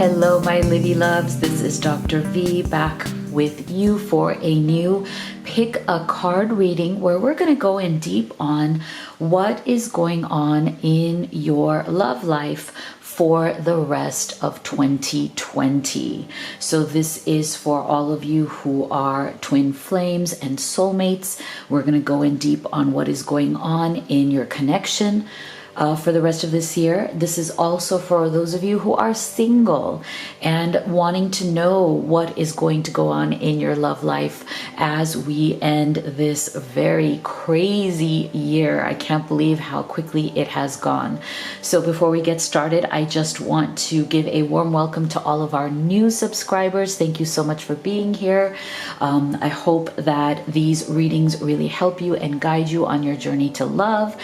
Hello, my Livy loves. This is Dr. V back with you for a new pick a card reading where we're going to go in deep on what is going on in your love life for the rest of 2020. So this is for all of you who are twin flames and soulmates. We're going to go in deep on what is going on in your connection for the rest of this year. This is also for those of you who are single and wanting to know what is going to go on in your love life as we end this very crazy year. I can't believe how quickly it has gone. So before we get started, I just want to give a warm welcome to all of our new subscribers. Thank you so much for being here. I hope that these readings really help you and guide you on your journey to love.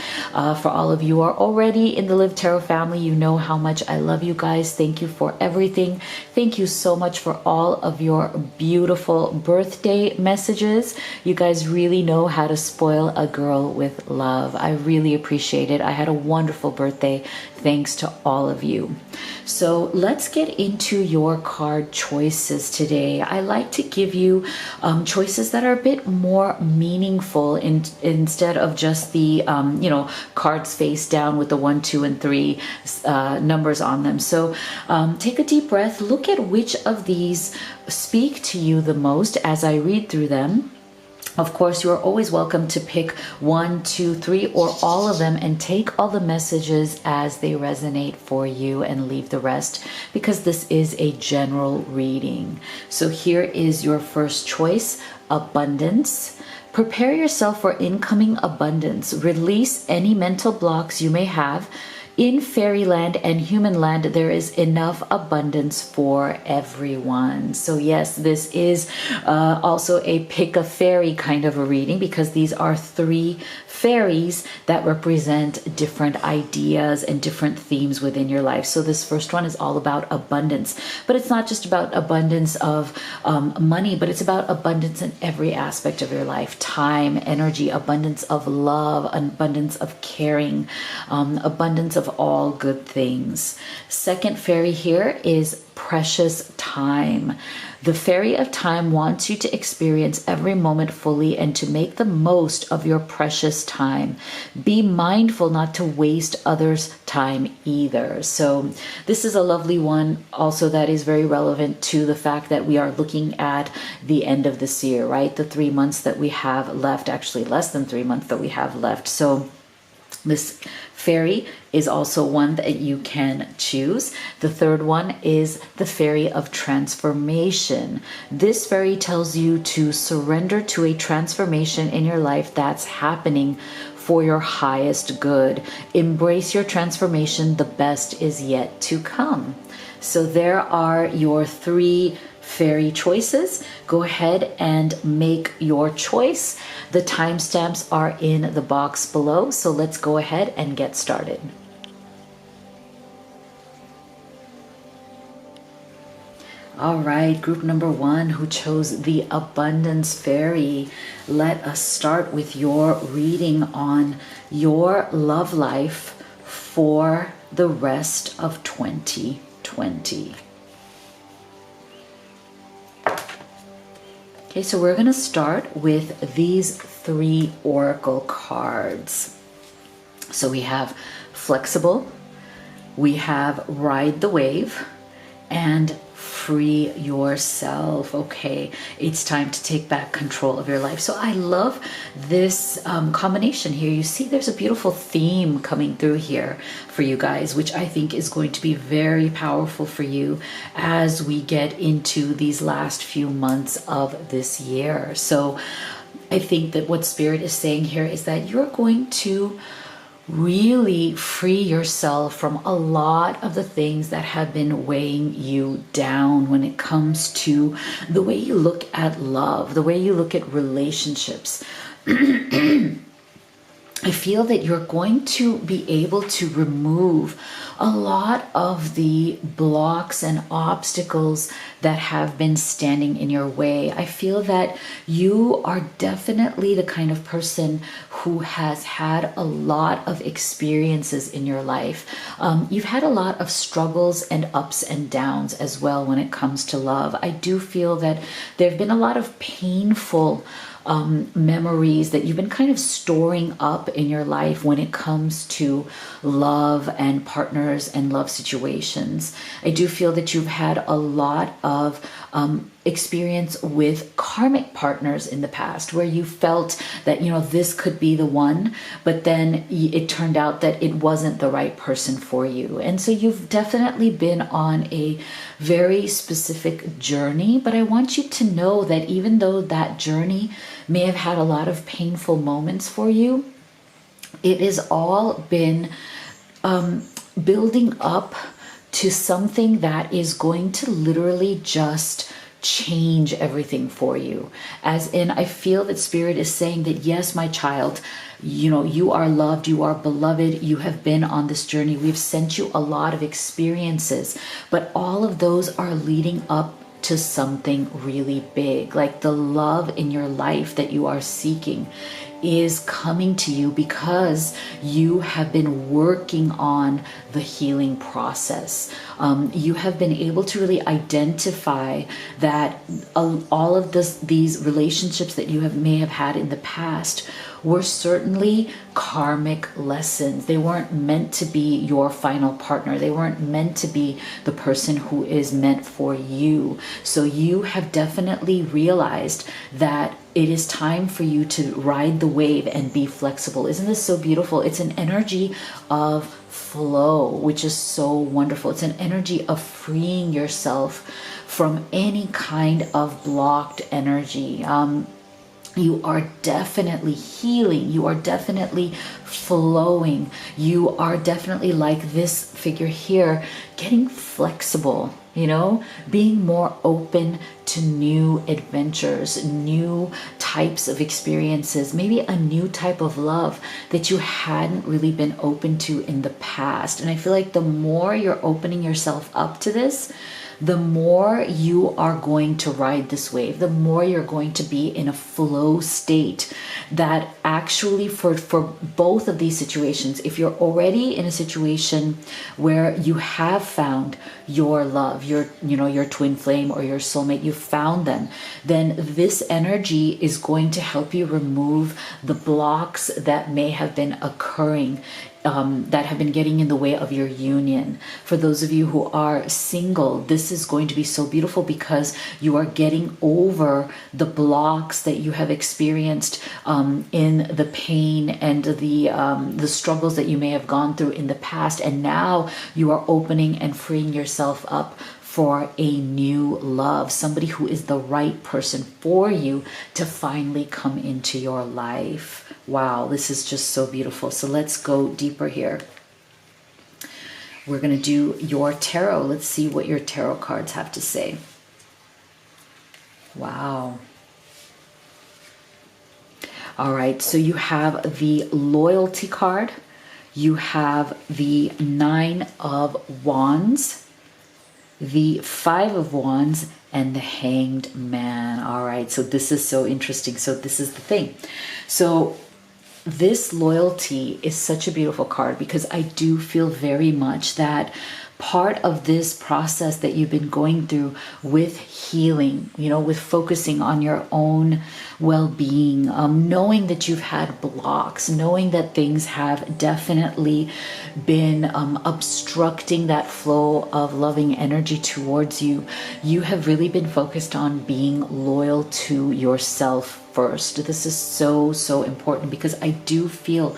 For all of you who are already in the Live Tarot family, you know how much I love you guys. Thank you for everything. Thank you so much for all of your beautiful birthday messages. You guys really know how to spoil a girl with love. I really appreciate it. I had a wonderful birthday. Thanks to all of you. So let's get into your card choices today. I like to give you choices that are a bit more meaningful instead of just the, cards face down with the 1, 2, and 3 numbers on them. So take a deep breath. Look at which of these speak to you the most as I read through them. Of course, you are always welcome to pick 1, 2, 3, or all of them and take all the messages as they resonate for you and leave the rest, because this is a general reading. So here is your first choice: abundance. Prepare yourself for incoming abundance. Release any mental blocks you may have. In fairyland and human land, there is enough abundance for everyone. So yes, this is also a pick a fairy kind of a reading, because these are 3 fairies that represent different ideas and different themes within your life. So this first one is all about abundance, but it's not just about abundance of money, but it's about abundance in every aspect of your life: time, energy, abundance of love, abundance of caring, abundance of all good things. Second fairy here is precious time. The fairy of time wants you to experience every moment fully and to make the most of your precious time. Be mindful not to waste others' time either. So this is a lovely one also that is very relevant to the fact that we are looking at the end of this year, right? The 3 months that we have left, actually less than 3 months that we have left. So this fairy is also one that you can choose. The third one is the fairy of transformation. This fairy tells you to surrender to a transformation in your life that's happening for your highest good. Embrace your transformation. The best is yet to come. So there are your 3 fairy choices. Go ahead and make your choice. The timestamps are in the box below, so let's go ahead and get started. All right, group number 1 who chose the abundance fairy. Let us start with your reading on your love life for the rest of 2020. Okay, so we're going to start with these 3 oracle cards. So we have flexible, we have ride the wave, and free yourself. Okay, it's time to take back control of your life. So I love this combination here. You see there's a beautiful theme coming through here for you guys, which I think is going to be very powerful for you as we get into these last few months of this year. So I think that what Spirit is saying here is that you're going to really free yourself from a lot of the things that have been weighing you down when it comes to the way you look at love, the way you look at relationships. I feel that you're going to be able to remove a lot of the blocks and obstacles that have been standing in your way. I feel that you are definitely the kind of person who has had a lot of experiences in your life. You've had a lot of struggles and ups and downs as well when it comes to love. I do feel that there have been a lot of painful memories that you've been kind of storing up in your life when it comes to love and partners and love situations. I do feel that you've had a lot of experience with karmic partners in the past where you felt that, you know, this could be the one, but then it turned out that it wasn't the right person for you. And so you've definitely been on a very specific journey, but I want you to know that even though that journey may have had a lot of painful moments for you, it has all been building up to something that is going to literally just change everything for you. As in, I feel that Spirit is saying that, yes, my child, you know, you are loved, you are beloved, you have been on this journey. We've sent you a lot of experiences, but all of those are leading up to something really big. Like the love in your life that you are seeking is coming to you because you have been working on the healing process. You have been able to really identify that all of these relationships that you may have had in the past were certainly karmic lessons. They weren't meant to be your final partner. They weren't meant to be the person who is meant for you. So you have definitely realized that it is time for you to ride the wave and be flexible. Isn't this so beautiful? It's an energy of flow, which is so wonderful. It's an energy of freeing yourself from any kind of blocked energy. You are definitely healing. You are definitely flowing. You are definitely, like this figure here, getting flexible, you know, being more open to new adventures, new types of experiences, maybe a new type of love that you hadn't really been open to in the past. And I feel like the more you're opening yourself up to this, the more you are going to ride this wave, the more you're going to be in a flow state that actually for both of these situations, if you're already in a situation where you have found your love, your twin flame or your soulmate, you found them, then this energy is going to help you remove the blocks that may have been occurring that have been getting in the way of your union. For those of you who are single, this is going to be so beautiful because you are getting over the blocks that you have experienced in the pain and the struggles that you may have gone through in the past, and now you are opening and freeing yourself up for a new love, somebody who is the right person for you to finally come into your life. Wow, this is just so beautiful. So let's go deeper here. We're going to do your tarot. Let's see what your tarot cards have to say. Wow. All right, so you have the loyalty card. You have the 9 of Wands, the 5 of Wands, and the Hanged Man. All right, so this is so interesting. So this is the thing. So this loyalty is such a beautiful card because I do feel very much that part of this process that you've been going through with healing, you know, with focusing on your own well-being, knowing that you've had blocks, knowing that things have definitely been obstructing that flow of loving energy towards you, you have really been focused on being loyal to yourself first. This is so, so important because I do feel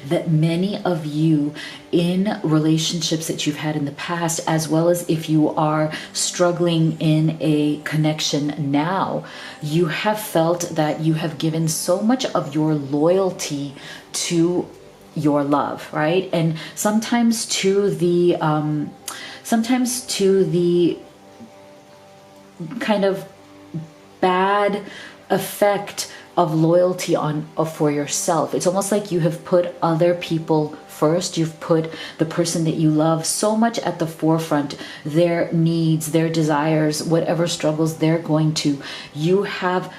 that many of you in relationships that you've had in the past, as well as if you are struggling in a connection now, you have felt that you have given so much of your loyalty to your love, right? And sometimes to the kind of bad effect of loyalty on for yourself. It's almost like you have put other people first. You've put the person that you love so much at the forefront, their needs, their desires, whatever struggles they're going to. You have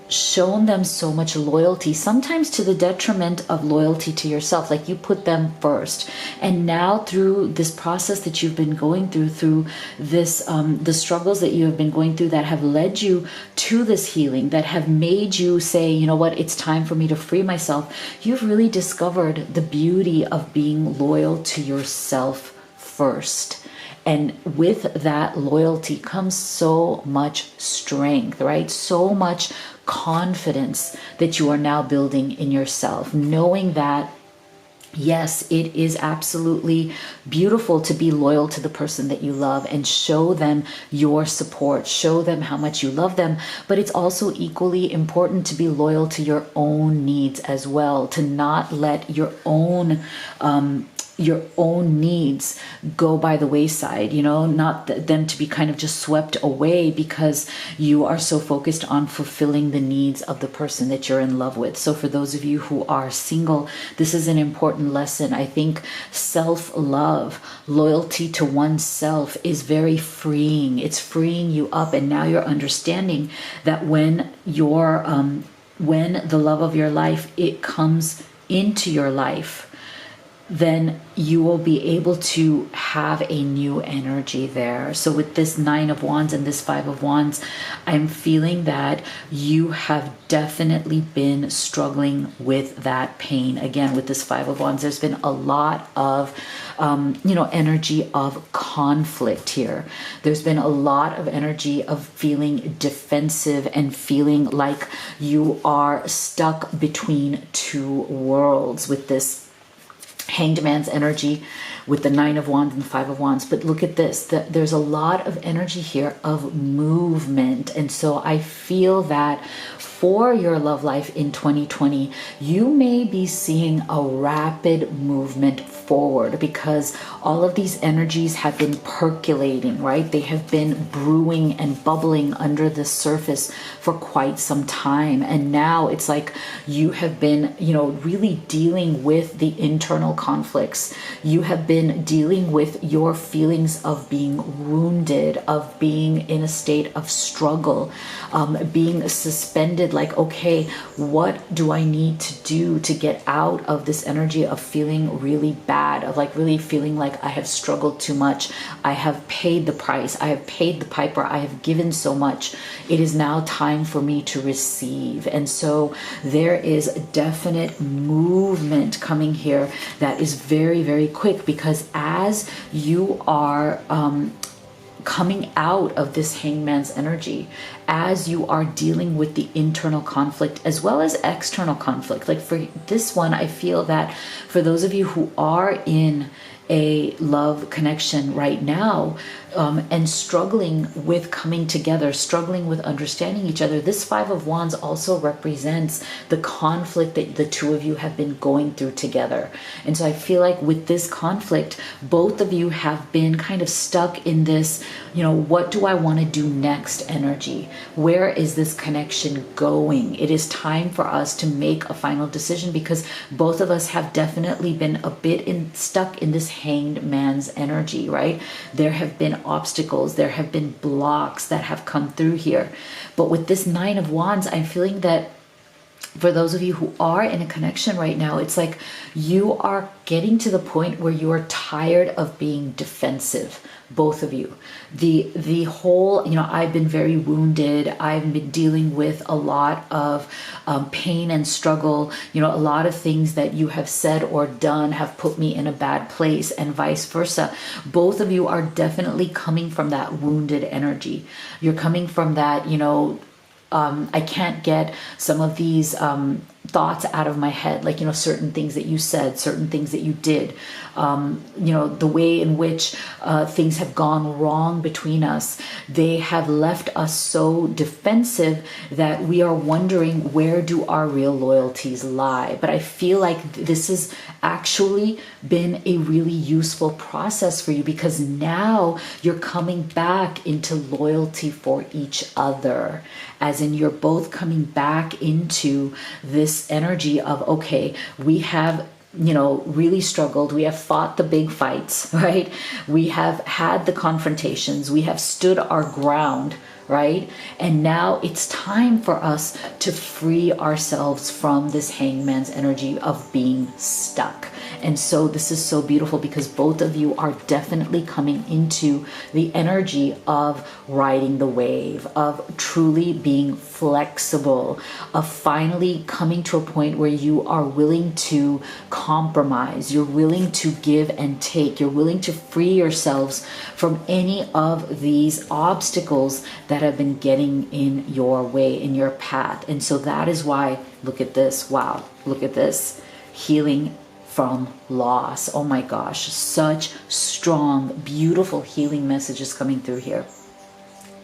shown them so much loyalty, sometimes to the detriment of loyalty to yourself. Like you put them first. And now through this process that you've been going through this, the struggles that you have been going through that have led you to this healing, that have made you say, you know what, it's time for me to free myself. You've really discovered the beauty of being loyal to yourself first. And with that loyalty comes so much strength, right? So much confidence that you are now building in yourself, knowing that yes, it is absolutely beautiful to be loyal to the person that you love and show them your support, show them how much you love them. But it's also equally important to be loyal to your own needs as well, to not let your own needs go by the wayside, you know, not them to be kind of just swept away because you are so focused on fulfilling the needs of the person that you're in love with. So for those of you who are single, this is an important lesson. I think self-love, loyalty to oneself is very freeing. It's freeing you up. And now you're understanding that when the love of your life, it comes into your life, then you will be able to have a new energy there. So with this 9 of Wands and this 5 of Wands, I'm feeling that you have definitely been struggling with that pain. Again, with this 5 of Wands, there's been a lot of energy of conflict here. There's been a lot of energy of feeling defensive and feeling like you are stuck between two worlds with this Hanged Man's energy with the 9 of Wands and the 5 of Wands. But look at this, there's a lot of energy here of movement. And so I feel that for your love life in 2020, you may be seeing a rapid movement forward because all of these energies have been percolating, right? They have been brewing and bubbling under the surface for quite some time. And now it's like you have been, really dealing with the internal conflicts. You have been dealing with your feelings of being wounded, of being in a state of struggle, being suspended, like, okay, what do I need to do to get out of this energy of feeling really bad, of like really feeling like I have struggled too much. I have paid the price. I have paid the piper. I have given so much. It is now time for me to receive. And so there is definite movement coming here that is very, very quick, because as you are coming out of this Hangman's energy, as you are dealing with the internal conflict as well as external conflict. Like for this one, I feel that for those of you who are in a love connection right now, and struggling with coming together, struggling with understanding each other, this 5 of Wands also represents the conflict that the two of you have been going through together. And so I feel like with this conflict, both of you have been kind of stuck in this, what do I want to do next energy? Where is this connection going? It is time for us to make a final decision, because both of us have definitely been a bit stuck in this Hanged Man's energy, right? There have been obstacles, there have been blocks that have come through here. But with this 9 of Wands, I'm feeling that for those of you who are in a connection right now, it's like you are getting to the point where you are tired of being defensive, both of you. The whole, I've been very wounded. I've been dealing with a lot of pain and struggle. A lot of things that you have said or done have put me in a bad place, and vice versa. Both of you are definitely coming from that wounded energy. You're coming from that, I can't get some of these thoughts out of my head, like, certain things that you said, certain things that you did, the way in which things have gone wrong between us. They have left us so defensive that we are wondering, where do our real loyalties lie? But I feel like this has actually been a really useful process for you, because now you're coming back into loyalty for each other, as in you're both coming back into this energy of, okay, we have really struggled. We have fought the big fights, right? We have had the confrontations. We have stood our ground, right? And now it's time for us to free ourselves from this hangman's energy of being stuck. And so this is so beautiful, because both of you are definitely coming into the energy of riding the wave, of truly being flexible, of finally coming to a point where you are willing to compromise, you're willing to give and take, you're willing to free yourselves from any of these obstacles that have been getting in your way, in your path. And so that is why, look at this, wow, look at this, healing from loss. Oh my gosh, such strong, beautiful healing messages coming through here.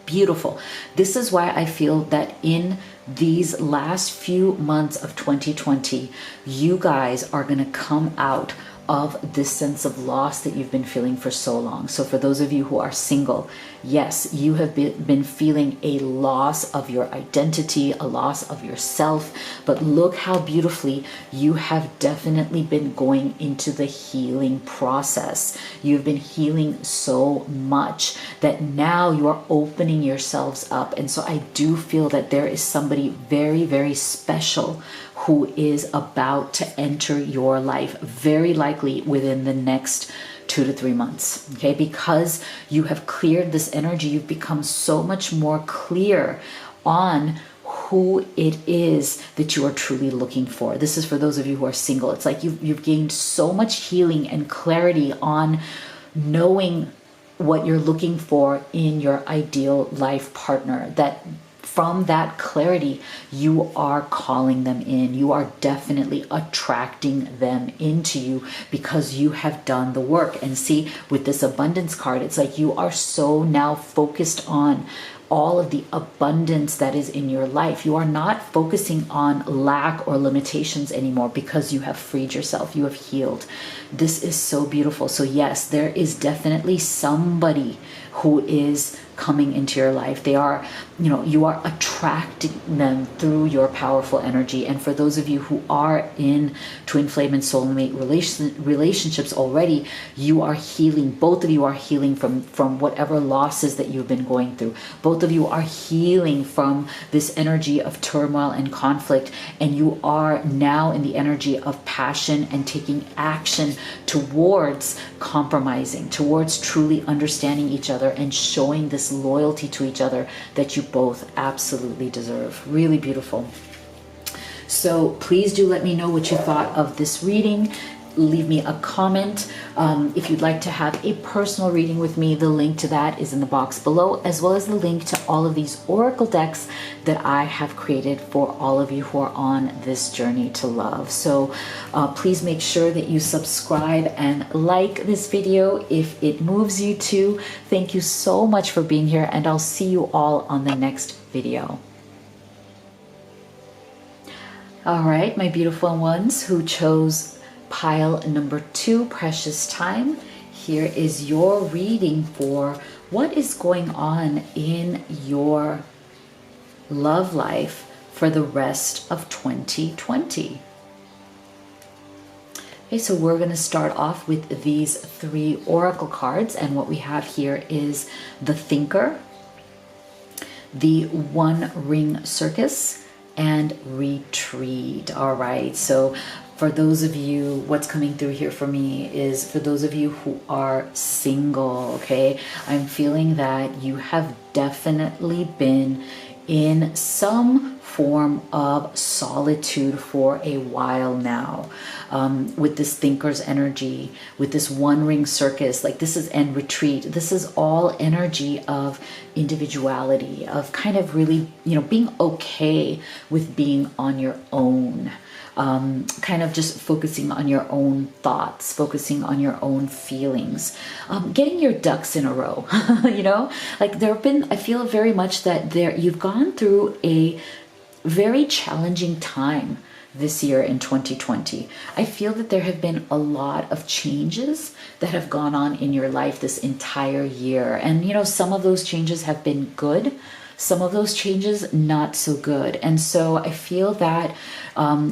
Beautiful. This is why I feel that in these last few months of 2020, you guys are going to come out of this sense of loss that you've been feeling for so long. So for those of you who are single, yes, you have been feeling a loss of your identity, a loss of yourself, but look how beautifully you have definitely been going into the healing process. You've been healing so much that now you are opening yourselves up. And so I do feel that there is somebody very, very special who is about to enter your life, very likely within the next 2 to 3 months, okay? Because you have cleared this energy, you've become so much more clear on who it is that you are truly looking for. This is for those of you who are single. It's like you've gained so much healing and clarity on knowing what you're looking for in your ideal life partner, that from that clarity, you are calling them in. You are definitely attracting them into you because you have done the work. And see, with this abundance card, it's like you are so now focused on all of the abundance that is in your life. You are not focusing on lack or limitations anymore because you have freed yourself. You have healed. This is so beautiful. So yes, there is definitely somebody who is coming into your life. They are, you are attracting them through your powerful energy. And for those of you who are in twin flame and soulmate relationships already, you are healing. Both of you are healing from whatever losses that you've been going through. Both of you are healing from this energy of turmoil and conflict. And you are now in the energy of passion and taking action towards compromising, towards truly understanding each other and showing this loyalty to each other that you both absolutely deserve. Really beautiful. So please do let me know what you thought of this reading. Leave me a comment. If you'd like to have a personal reading with me, the link to that is in the box below, as well as the link to all of these oracle decks that I have created for all of you who are on this journey to love. So please make sure that you subscribe and like this video if it moves you to. Thank you so much for being here, and I'll see you all on the next video. All right, my beautiful ones who chose pile number 2, precious time. Here is your reading for what is going on in your love life for the rest of 2020. Okay, so we're going to start off with these 3 oracle cards, and what we have here is the Thinker, the One Ring Circus, and Retreat. All right, so for those of you, what's coming through here for me is for those of you who are single, okay? I'm feeling that you have definitely been in some form of solitude for a while now. With this Thinker's energy, with this One Ring Circus, like this is, and Retreat, this is all energy of individuality, of kind of really, being okay with being on your own. kind of just focusing on your own thoughts, focusing on your own feelings, getting your ducks in a row. You know, like there have been, I feel very much that you've gone through a very challenging time this year in 2020. I feel that there have been a lot of changes that have gone on in your life this entire year. And, you know, some of those changes have been good, some of those changes not so good. And so I feel that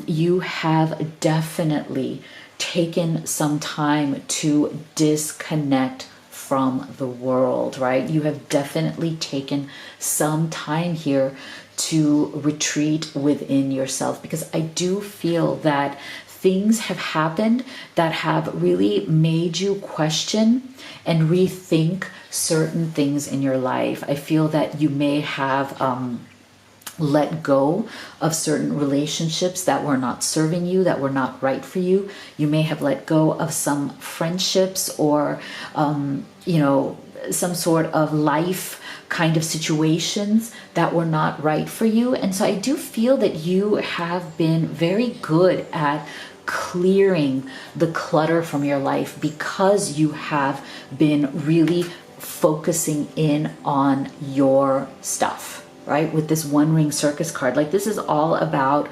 you have definitely taken some time to disconnect from the world, right? You have definitely taken some time here to retreat within yourself, because I do feel that things have happened that have really made you question and rethink certain things in your life. I feel that you may have let go of certain relationships that were not serving you, that were not right for you. You may have let go of some friendships or, you know, some sort of life kind of situations that were not right for you. And so I do feel that you have been very good at clearing the clutter from your life, because you have been really focusing in on your stuff, right? With this One Ring Circus card, like this is all about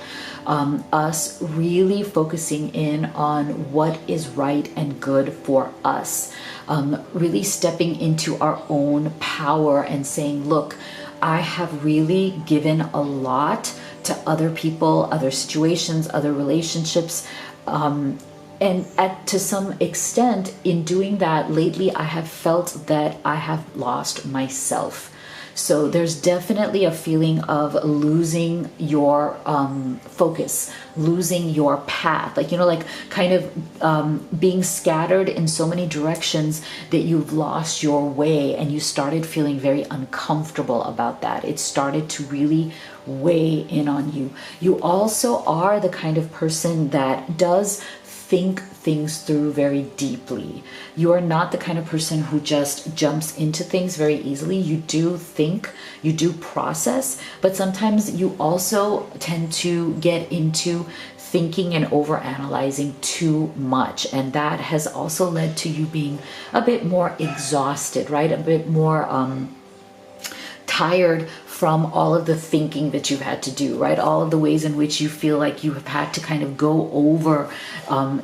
us really focusing in on what is right and good for us. Really stepping into our own power and saying, look, I have really given a lot to other people, other situations, other relationships. And to some extent, in doing that lately, I have felt that I have lost myself. So there's definitely a feeling of losing your focus, losing your path, like, you know, like kind of being scattered in so many directions that you've lost your way, and you started feeling very uncomfortable about that. It started to really weigh in on you. You also are the kind of person that does think things through very deeply. You are not the kind of person who just jumps into things very easily. You do think, you do process, but sometimes you also tend to get into thinking and overanalyzing too much. And that has also led to you being a bit more exhausted, right? A bit more tired from all of the thinking that you've had to do, right? All of the ways in which you feel like you have had to kind of go over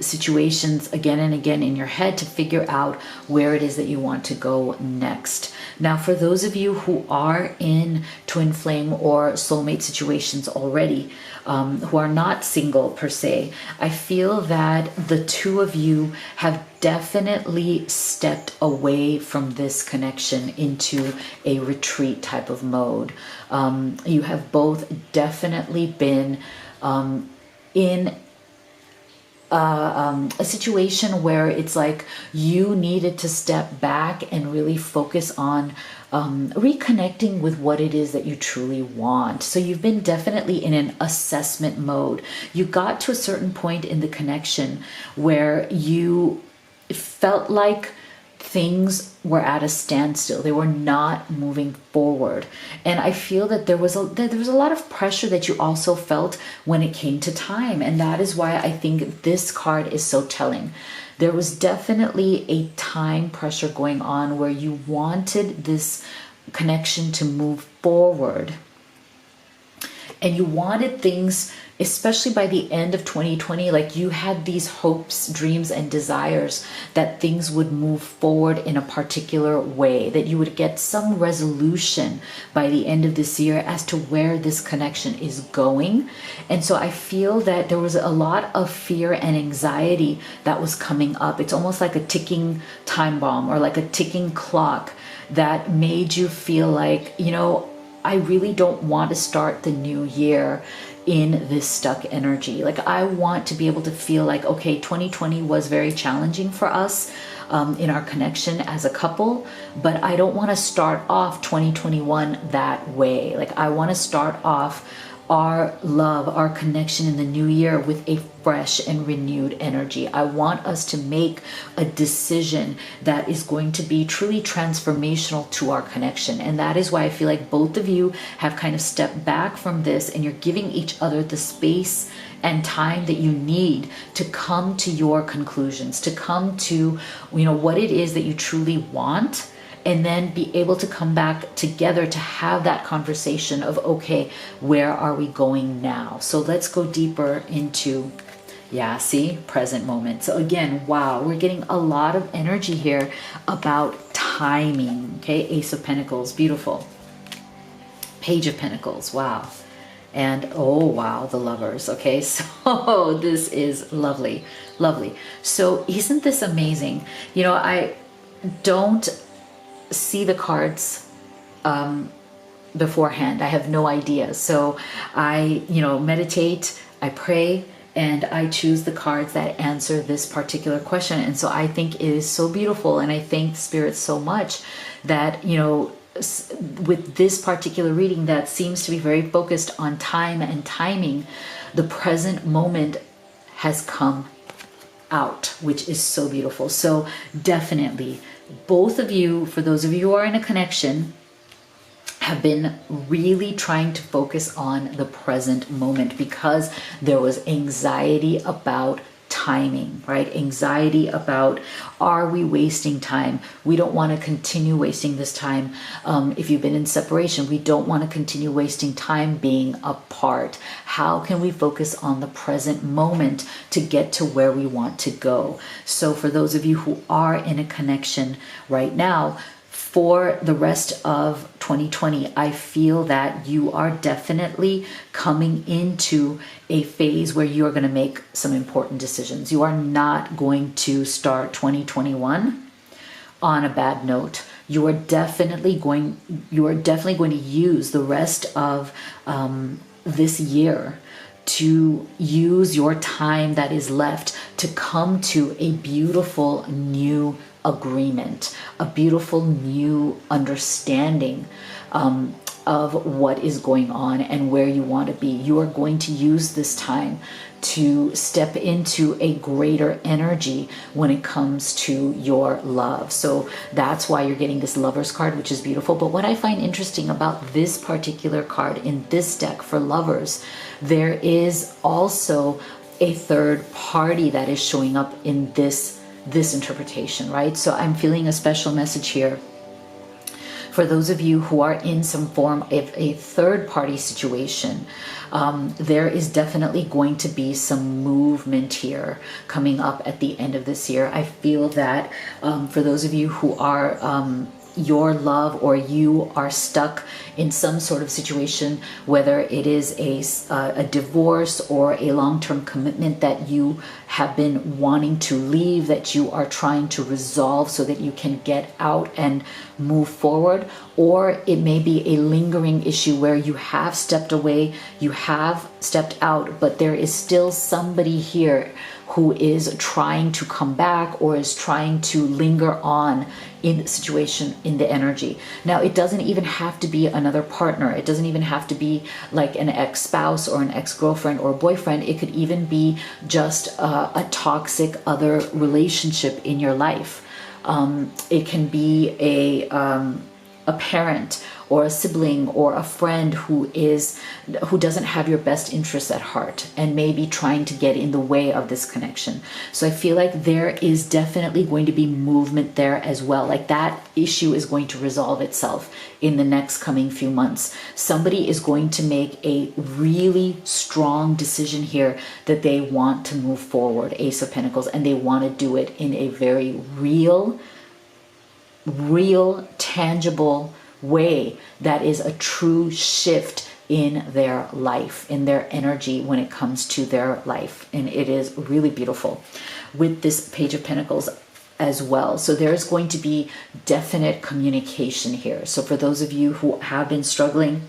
situations again and again in your head to figure out where it is that you want to go next. Now, for those of you who are in twin flame or soulmate situations already, who are not single per se, I feel that the two of you have definitely stepped away from this connection into a retreat type of mode. You have both definitely been in a situation where it's like you needed to step back and really focus on reconnecting with what it is that you truly want. So you've been definitely in an assessment mode. You got to a certain point in the connection where you felt like things were at a standstill. They were not moving forward. And I feel that there was a lot of pressure that you also felt when it came to time. And that is why I think this card is so telling. There was definitely a time pressure going on where you wanted this connection to move forward. And you wanted things, especially by the end of 2020, like you had these hopes, dreams, and desires that things would move forward in a particular way, that you would get some resolution by the end of this year as to where this connection is going. And so I feel that there was a lot of fear and anxiety that was coming up. It's almost like a ticking time bomb or like a ticking clock that made you feel like, you know, I really don't want to start the new year in this stuck energy. Like I want to be able to feel like, okay, 2020 was very challenging for us in our connection as a couple, but I don't want to start off 2021 that way. Like I want to start off our love, our connection in the new year with a fresh and renewed energy. I want us to make a decision that is going to be truly transformational to our connection. And that is why I feel like both of you have kind of stepped back from this, and you're giving each other the space and time that you need to come to your conclusions, to come to, what it is that you truly want, and then be able to come back together to have that conversation of, okay, where are we going now? So let's go deeper into, present moment. So again, wow, we're getting a lot of energy here about timing. Okay, Ace of Pentacles, beautiful. Page of Pentacles, wow. And oh wow, the Lovers. Okay, so this is lovely, lovely. So isn't this amazing? I don't see the cards beforehand. I have no idea. So I, meditate, I pray, and I choose the cards that answer this particular question. And so I think it is so beautiful. And I thank Spirit so much that, with this particular reading that seems to be very focused on time and timing, the present moment has come out, which is so beautiful. So definitely, both of you, for those of you who are in a connection, have been really trying to focus on the present moment because there was anxiety about timing, right? Anxiety about, are we wasting time? We don't want to continue wasting this time. If you've been in separation, we don't want to continue wasting time being apart. How can we focus on the present moment to get to where we want to go? So for those of you who are in a connection right now, for the rest of 2020, I feel that you are definitely coming into a phase where you are going to make some important decisions. You are not going to start 2021 on a bad note. You are definitely going to use the rest of this year to use your time that is left to come to a beautiful new agreement, a beautiful new understanding of what is going on and where you want to be. You are going to use this time to step into a greater energy when it comes to your love. So that's why you're getting this Lovers card, which is beautiful. But what I find interesting about this particular card in this deck for lovers, there is also a third party that is showing up in this interpretation, right? So I'm feeling a special message here for those of you who are in some form of a third party situation. There is definitely going to be some movement here coming up at the end of this year. I feel that for those of you who are your love, or you are stuck in some sort of situation, whether it is a divorce or a long-term commitment that you have been wanting to leave, that you are trying to resolve so that you can get out and move forward, or it may be a lingering issue where you have stepped away, you have stepped out, but there is still somebody here who is trying to come back or is trying to linger on in the situation, in the energy. Now, it doesn't even have to be another partner. It doesn't even have to be like an ex-spouse or an ex-girlfriend or boyfriend. It could even be just a toxic other relationship in your life. It can be a parent or a sibling or a friend who doesn't have your best interests at heart and may be trying to get in the way of this connection. So I feel like there is definitely going to be movement there as well. Like that issue is going to resolve itself in the next coming few months. Somebody is going to make a really strong decision here that they want to move forward, Ace of Pentacles, and they want to do it in a very real, tangible way that is a true shift in their life, in their energy when it comes to their life. And it is really beautiful with this Page of Pentacles as well. So there's going to be definite communication here. So for those of you who have been struggling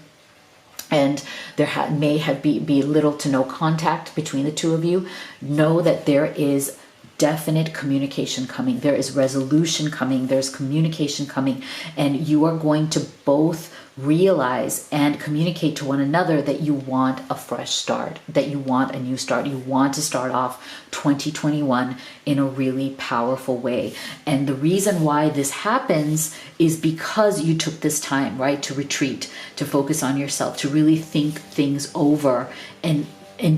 and there may be little to no contact between the two of you, know that there is definite communication coming. There is resolution coming. There's communication coming. And you are going to both realize and communicate to one another that you want a fresh start, that you want a new start. You want to start off 2021 in a really powerful way. And the reason why this happens is because you took this time, right, to retreat, to focus on yourself, to really think things over and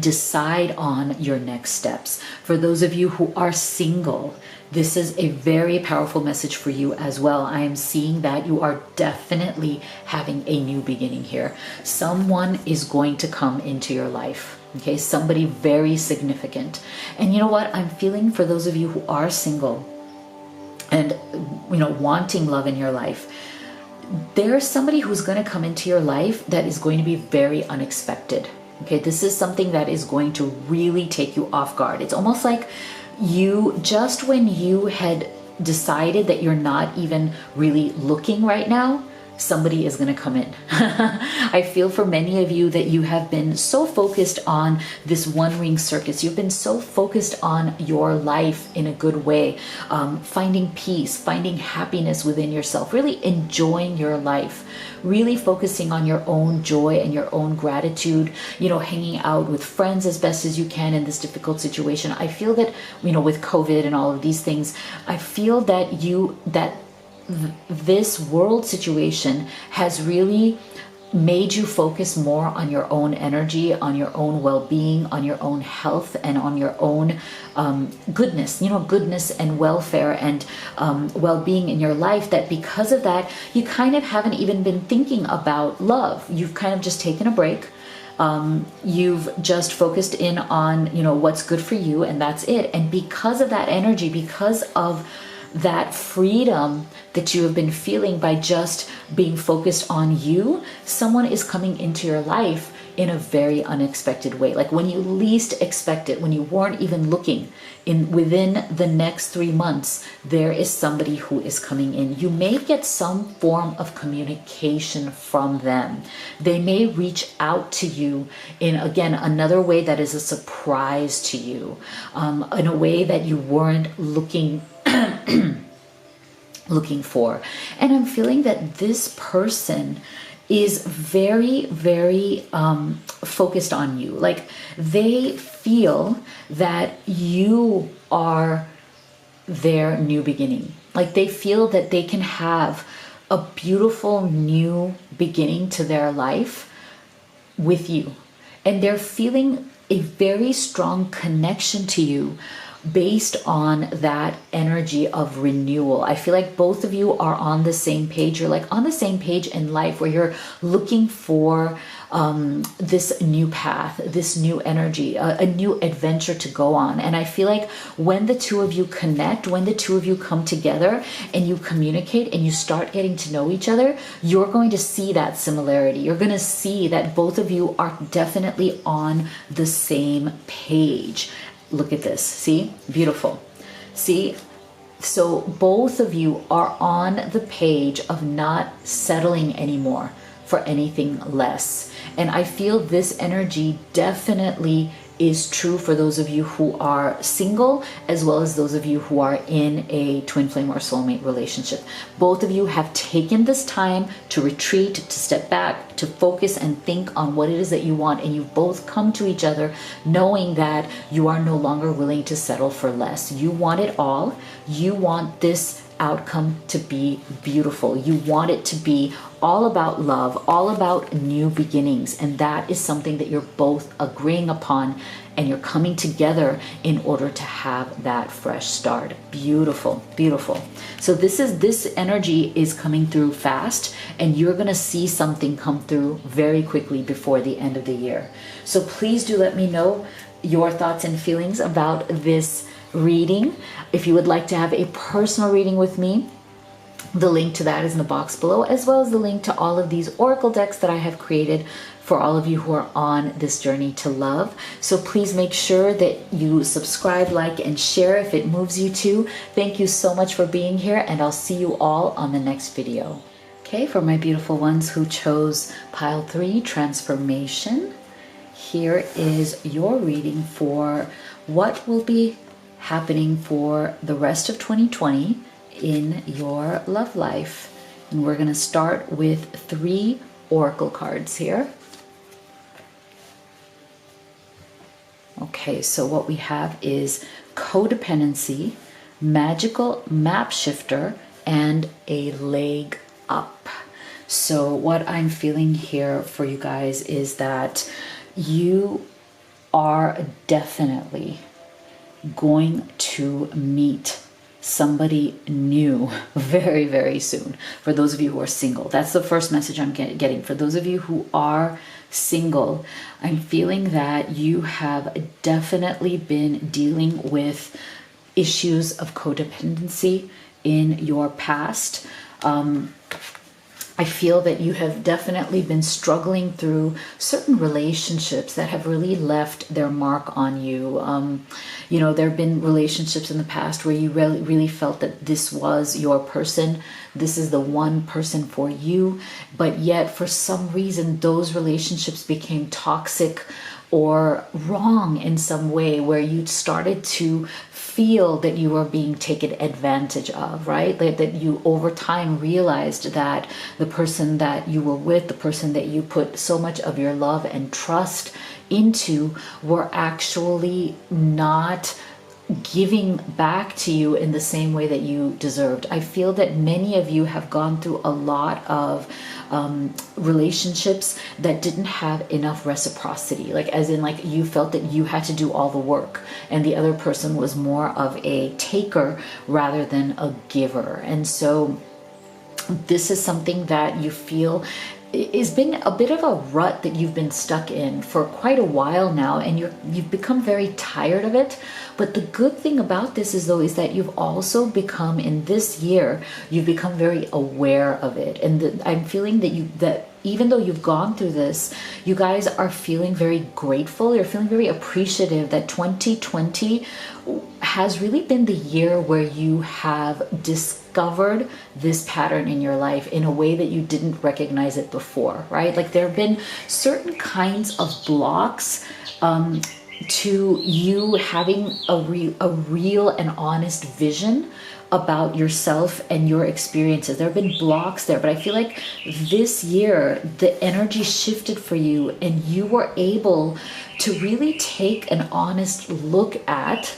decide on your next steps. For those of you who are single, this is a very powerful message for you as well. I am seeing that you are definitely having a new beginning here. Someone is going to come into your life. Okay, somebody very significant. And you know what? I'm feeling for those of you who are single and, wanting love in your life, there's somebody who's going to come into your life that is going to be very unexpected. Okay, this is something that is going to really take you off guard. It's almost like when you had decided that you're not even really looking right now, somebody is going to come in. I feel for many of you that you have been so focused on this one ring circus. You've been so focused on your life in a good way, finding peace, finding happiness within yourself, really enjoying your life, really focusing on your own joy and your own gratitude, hanging out with friends as best as you can in this difficult situation. I feel that, with COVID and all of these things, I feel that this world situation has really made you focus more on your own energy, on your own well-being, on your own health, and on your own goodness, goodness and welfare and well-being in your life, that because of that, you kind of haven't even been thinking about love. You've kind of just taken a break. You've just focused in on, what's good for you, and that's it. And because of that energy, because of that freedom that you have been feeling by just being focused on you, someone is coming into your life in a very unexpected way. Like when you least expect it, when you weren't even looking, within the next 3 months, there is somebody who is coming in. You may get some form of communication from them. They may reach out to you in, again, another way that is a surprise to you, in a way that you weren't looking for. And I'm feeling that this person is very, very focused on you. Like they feel that you are their new beginning. Like they feel that they can have a beautiful new beginning to their life with you. And they're feeling a very strong connection to you based on that energy of renewal. I feel like both of you are on the same page. You're like on the same page in life where you're looking for this new path, this new energy, a new adventure to go on. And I feel like when the two of you connect, when the two of you come together and you communicate and you start getting to know each other, you're going to see that similarity. You're going to see that both of you are definitely on the same page. Look at this. See? Beautiful. See? So both of you are on the page of not settling anymore for anything less. And I feel this energy definitely is true for those of you who are single, as well as those of you who are in a twin flame or soulmate relationship. Both of you have taken this time to retreat, to step back, to focus and think on what it is that you want. And you've both come to each other knowing that you are no longer willing to settle for less. You want it all. You want this outcome to be beautiful. You want it to be all about love, all about new beginnings. And that is something that you're both agreeing upon, and you're coming together in order to have that fresh start. Beautiful, beautiful. So this energy is coming through fast, and you're going to see something come through very quickly before the end of the year. So please do let me know your thoughts and feelings about this reading. If you would like to have a personal reading with me, the link to that is in the box below, as well as the link to all of these oracle decks that I have created for all of you who are on this journey to love. So please make sure that you subscribe, like, and share if it moves you to. Thank you so much for being here, and I'll see you all on the next video. Okay, for my beautiful ones who chose pile 3, transformation, here is your reading for what will be happening for the rest of 2020 in your love life. And we're going to start with 3 oracle cards here. Okay, so what we have is codependency, magical map shifter, and a leg up. So what I'm feeling here for you guys is that you are definitely going to meet somebody new very, very soon. For those of you who are single, that's the first message I'm getting. For those of you who are single, I'm feeling that you have definitely been dealing with issues of codependency in your past. I feel that you have definitely been struggling through certain relationships that have really left their mark on you. You know, there have been relationships in the past where you really felt that this was your person. This is the one person for you. But yet, for some reason, those relationships became toxic or wrong in some way, where you started to feel that you were being taken advantage of, right? That you over time realized that the person that you were with, the person that you put so much of your love and trust into, were actually not giving back to you in the same way that you deserved. I feel that many of you have gone through a lot of relationships that didn't have enough reciprocity, like as in like you felt that you had to do all the work and the other person was more of a taker rather than a giver. And so this is something that you feel has been a bit of a rut that you've been stuck in for quite a while now, and you've become very tired of it. But the good thing about this is that you've also become, in this year, you've become very aware of it. And I'm feeling that even though you've gone through this, you guys are feeling very grateful. You're feeling very appreciative that 2020 has really been the year where you have discovered this pattern in your life in a way that you didn't recognize it before, right? Like there have been certain kinds of blocks to you having a real and honest vision about yourself and your experiences. There have been blocks there, but I feel like this year the energy shifted for you and you were able to really take an honest look at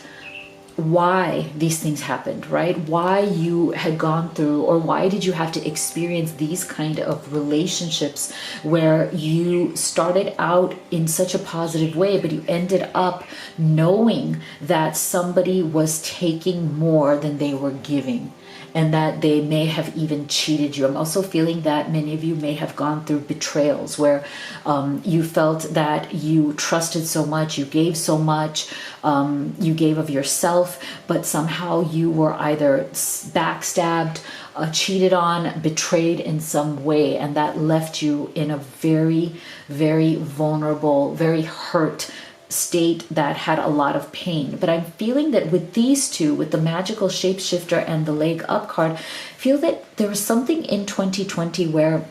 why these things happened, right? Why you had gone through, or why did you have to experience these kind of relationships where you started out in such a positive way, but you ended up knowing that somebody was taking more than they were giving, and that they may have even cheated you. I'm also feeling that many of you may have gone through betrayals where you felt that you trusted so much, you gave so much, you gave of yourself, but somehow you were either backstabbed, cheated on, betrayed in some way, and that left you in a very, very vulnerable, very hurt state that had a lot of pain. But I'm feeling that with these two, with the magical shapeshifter and the leg up card, I feel that there was something in 2020 where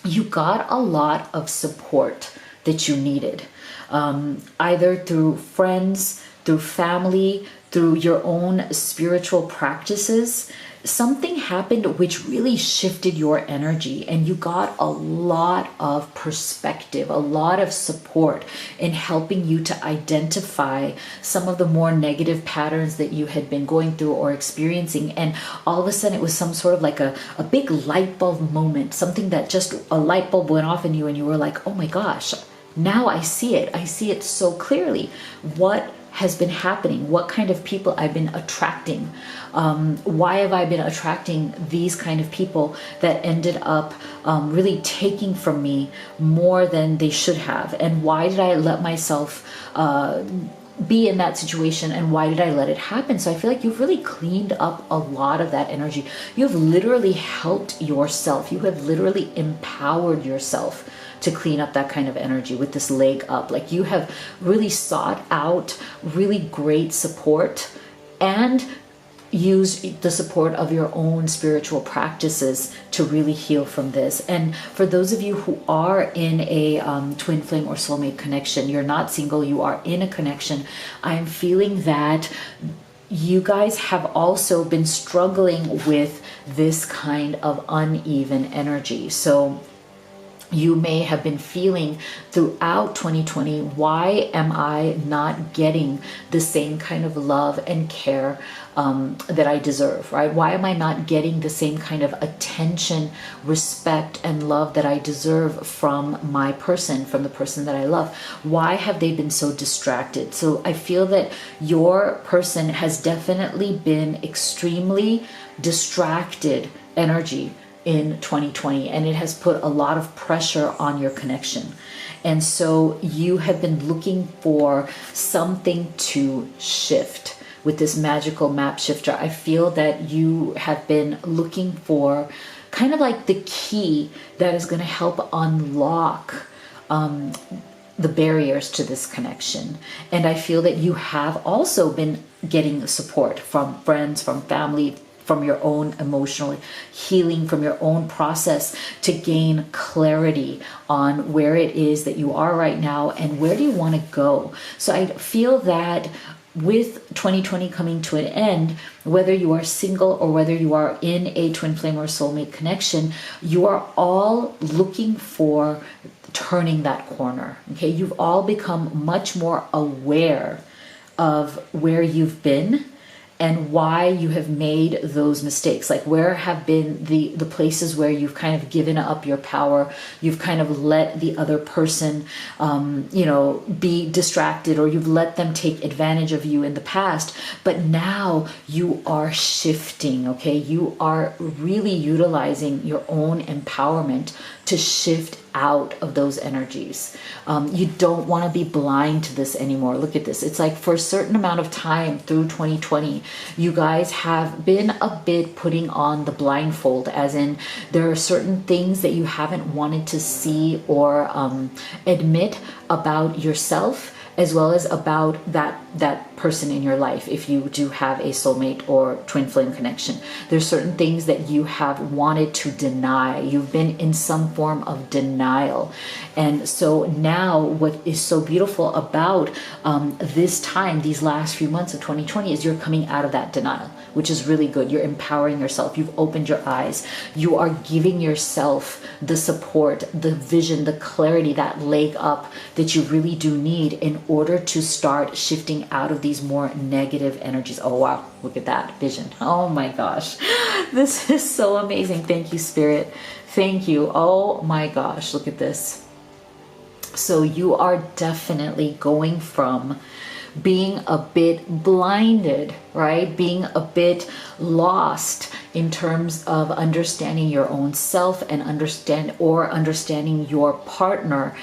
you got a lot of support that you needed, either through friends, through family, through your own spiritual practices. Something happened which really shifted your energy, and you got a lot of perspective, a lot of support in helping you to identify some of the more negative patterns that you had been going through or experiencing. And all of a sudden it was some sort of like a big light bulb moment, something that just a light bulb went off in you and you were like, oh my gosh, now I see it. I see it so clearly. What has been happening, what kind of people I've been attracting, why have I been attracting these kind of people that ended up really taking from me more than they should have, and why did I let myself be in that situation, and why did I let it happen? So I feel like you've really cleaned up a lot of that energy. You've literally helped yourself. You have literally empowered yourself to clean up that kind of energy with this leg up. Like you have really sought out really great support and used the support of your own spiritual practices to really heal from this. And for those of you who are in a twin flame or soulmate connection, you're not single, you are in a connection, I'm feeling that you guys have also been struggling with this kind of uneven energy. So you may have been feeling throughout 2020, why am I not getting the same kind of love and care that I deserve, right? Why am I not getting the same kind of attention, respect, and love that I deserve from my person, from the person that I love? Why have they been so distracted? So I feel that your person has definitely been extremely distracted energy in 2020, and it has put a lot of pressure on your connection. And so you have been looking for something to shift with this magical map shifter. I feel that you have been looking for kind of like the key that is going to help unlock the barriers to this connection. And I feel that you have also been getting support from friends, from family, from your own emotional healing, from your own process to gain clarity on where it is that you are right now and where do you want to go. So I feel that with 2020 coming to an end, whether you are single or whether you are in a twin flame or soulmate connection, you are all looking for turning that corner. Okay, you've all become much more aware of where you've been and why you have made those mistakes. Like, where have been the places where you've kind of given up your power, you've kind of let the other person be distracted, or you've let them take advantage of you in the past. But now you are shifting, okay? You are really utilizing your own empowerment to shift out of those energies. You don't want to be blind to this anymore. Look at this. It's like for a certain amount of time through 2020, you guys have been a bit putting on the blindfold, as in there are certain things that you haven't wanted to see or admit about yourself, as well as about that person in your life. If you do have a soulmate or twin flame connection, there's certain things that you have wanted to deny. You've been in some form of denial. And so now what is so beautiful about this time, these last few months of 2020, is you're coming out of that denial, which is really good. You're empowering yourself. You've opened your eyes. You are giving yourself the support, the vision, the clarity, that leg up that you really do need in order to start shifting out of these more negative energies. Oh, wow. Look at that vision. Oh my gosh. This is so amazing. Thank you, Spirit. Thank you. Oh my gosh. Look at this. So you are definitely going from being a bit blinded, right? Being a bit lost in terms of understanding your own self and understanding your partner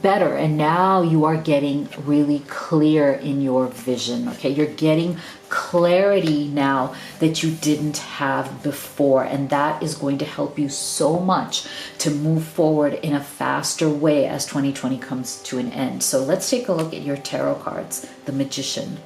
better. And now you are getting really clear in your vision. Okay, you're getting clarity now that you didn't have before, and that is going to help you so much to move forward in a faster way as 2020 comes to an end. So let's take a look at your tarot cards. The Magician,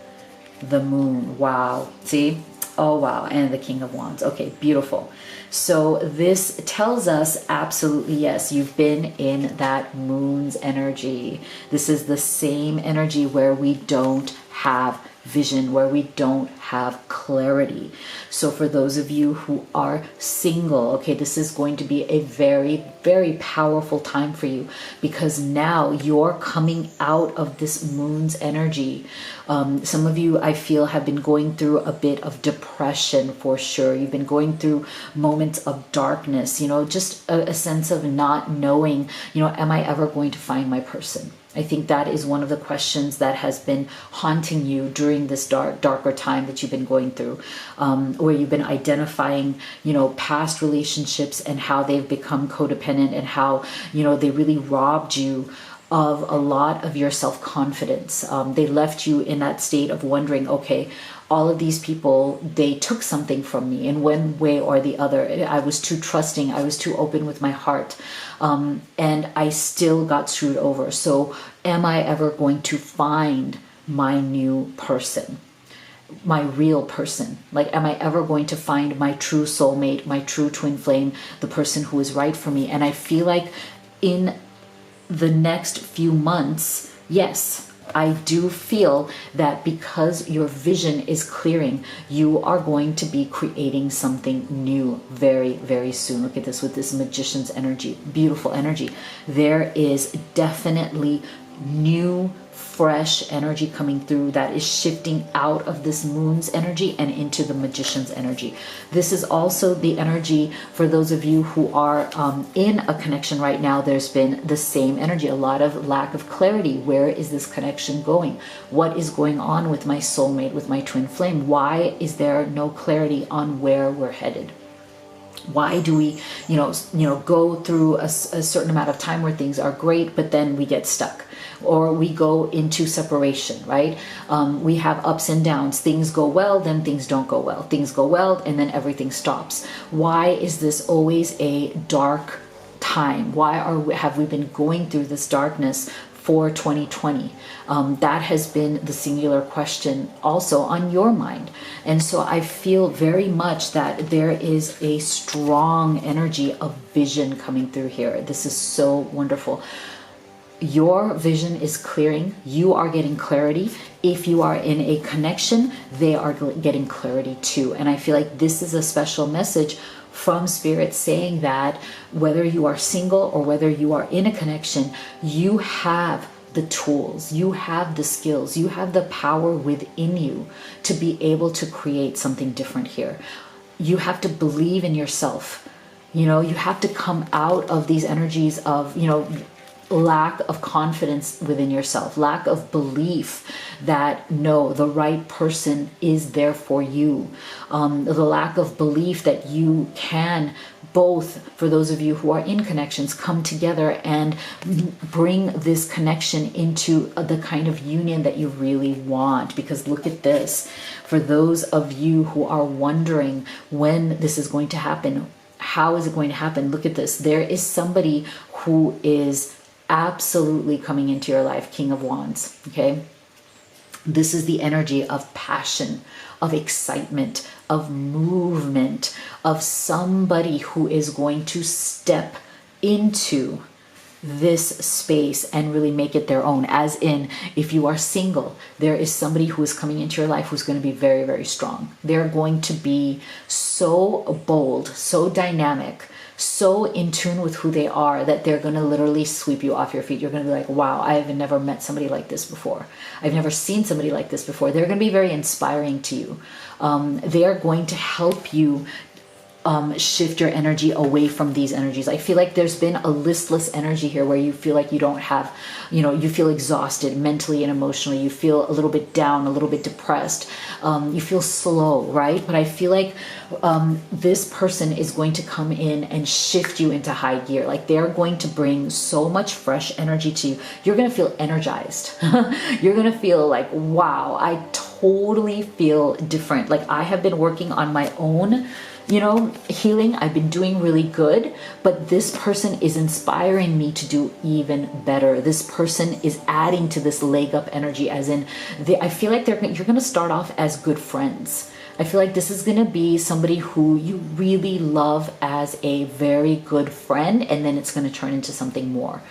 the Moon, wow, see? Oh wow, and the King of Wands. Okay, beautiful. So this tells us absolutely yes, you've been in that Moon's energy. This is the same energy where we don't have vision, where we don't have clarity. So for those of you who are single, okay, this is going to be a very, very powerful time for you, because now you're coming out of this Moon's energy. Some of you, I feel, have been going through a bit of depression for sure. You've been going through moments of darkness, just a sense of not knowing, am I ever going to find my person? I think that is one of the questions that has been haunting you during this darker time that you've been going through, where you've been identifying, past relationships and how they've become codependent, and how, they really robbed you of a lot of your self-confidence. They left you in that state of wondering, okay, all of these people, they took something from me in one way or the other. I was too trusting. I was too open with my heart. And I still got screwed over. So am I ever going to find my new person, my real person? Like, am I ever going to find my true soulmate, my true twin flame, the person who is right for me? And I feel like in the next few months, yes, I do feel that because your vision is clearing, you are going to be creating something new very, very soon. Look at this with this magician's energy, beautiful energy. There is definitely new, fresh energy coming through that is shifting out of this moon's energy and into the magician's energy. This is also the energy for those of you who are in a connection right now. There's been the same energy, a lot of lack of clarity. Where is this connection going? What is going on with my soulmate, with my twin flame? Why is there no clarity on where we're headed? Why do we, go through a certain amount of time where things are great, but then we get stuck? Or we go into separation, right? We have ups and downs. Things go well, then things don't go well. Things go well, and then everything stops. Why is this always a dark time? Why have we been going through this darkness for 2020? That has been the singular question also on your mind. And so I feel very much that there is a strong energy of vision coming through here. This is so wonderful. Your vision is clearing. You are getting clarity. If you are in a connection, they are getting clarity too. And I feel like this is a special message from Spirit saying that whether you are single or whether you are in a connection, you have the tools, you have the skills, you have the power within you to be able to create something different here. You have to believe in yourself. You have to come out of these energies of, lack of confidence within yourself, lack of belief that no, the right person is there for you, the lack of belief that you can both, for those of you who are in connections, come together and bring this connection into the kind of union that you really want. Because look at this, for those of you who are wondering when this is going to happen, how is it going to happen? Look at this. There is somebody who is absolutely coming into your life, King of Wands, okay? This is the energy of passion, of excitement, of movement, of somebody who is going to step into this space and really make it their own. As in, if you are single, there is somebody who is coming into your life who's going to be very, very strong. They're going to be so bold, so dynamic, so in tune with who they are that they're going to literally sweep you off your feet. You're going to be like, wow, I've never met somebody like this before. I've never seen somebody like this before. They're going to be very inspiring to you. They are going to help you shift your energy away from these energies. I feel like there's been a listless energy here where you feel like you don't have, you feel exhausted mentally and emotionally. You feel a little bit down, a little bit depressed. You feel slow, right? But I feel like this person is going to come in and shift you into high gear. Like they're going to bring so much fresh energy to you. You're going to feel energized. You're going to feel like, wow, I totally feel different. Like I have been working on my own healing. I've been doing really good, but this person is inspiring me to do even better. This person is adding to this leg up energy, as in, I feel like you're going to start off as good friends. I feel like this is going to be somebody who you really love as a very good friend, and then it's going to turn into something more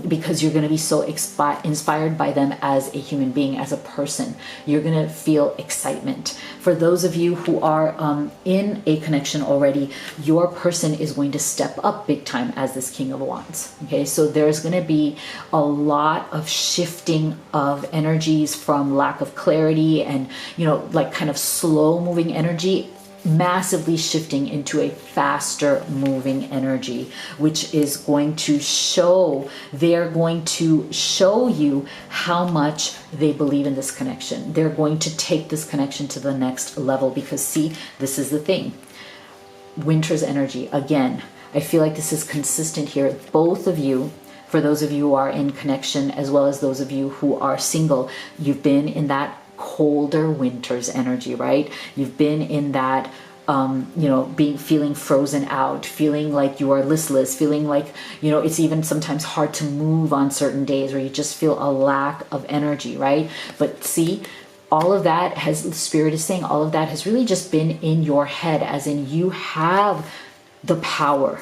because you're going to be so inspired by them as a human being, as a person. You're going to feel excitement. For those of you who are in a connection already, your person is going to step up big time as this King of Wands. Okay, so there's going to be a lot of shifting of energies from lack of clarity and, like kind of slow moving energy, massively shifting into a faster moving energy, which is going to show, they're going to show you how much they believe in this connection. They're going to take this connection to the next level because see, this is the thing. Winter's energy, again, I feel like this is consistent here. Both of you, for those of you who are in connection, as well as those of you who are single, you've been in that colder winter's energy, right? You've been in that feeling frozen out, feeling like you are listless, feeling like, it's even sometimes hard to move on certain days where you just feel a lack of energy, right? But see, all of that Spirit is saying, all of that has really just been in your head, as in you have the power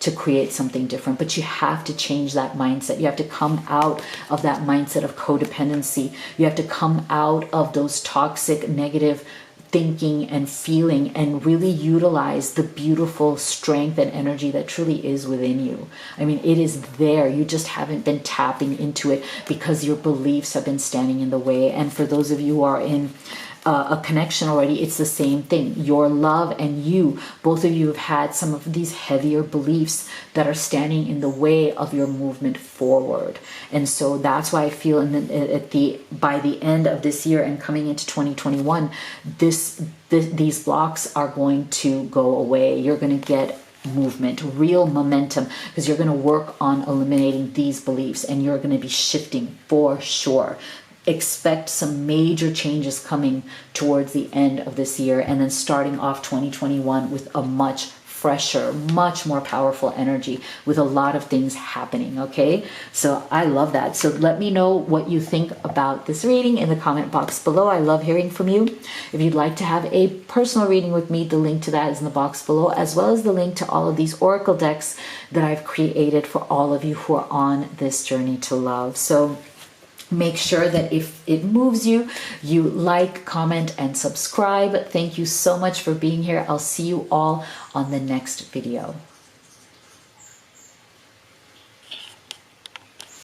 to create something different. But you have to change that mindset. You have to come out of that mindset of codependency. You have to come out of those toxic, negative thinking and feeling, and really utilize the beautiful strength and energy that truly is within you. I mean, it is there. You just haven't been tapping into it because your beliefs have been standing in the way. And for those of you who are in a connection already, it's the same thing. Your love and you, both of you have had some of these heavier beliefs that are standing in the way of your movement forward. And so that's why I feel by the end of this year and coming into 2021, these blocks are going to go away. You're going to get movement, real momentum, because you're going to work on eliminating these beliefs, and you're going to be shifting for sure. Expect some major changes coming towards the end of this year, and then starting off 2021 with a much fresher, much more powerful energy, with a lot of things happening. Okay, so I love that. So let me know what you think about this reading in the comment box below. I love hearing from you. If you'd like to have a personal reading with me, the link to that is in the box below, as well as the link to all of these oracle decks that I've created for all of you who are on this journey to love. So make sure that if it moves you, you like, comment, and subscribe. Thank you so much for being here. I'll see you all on the next video.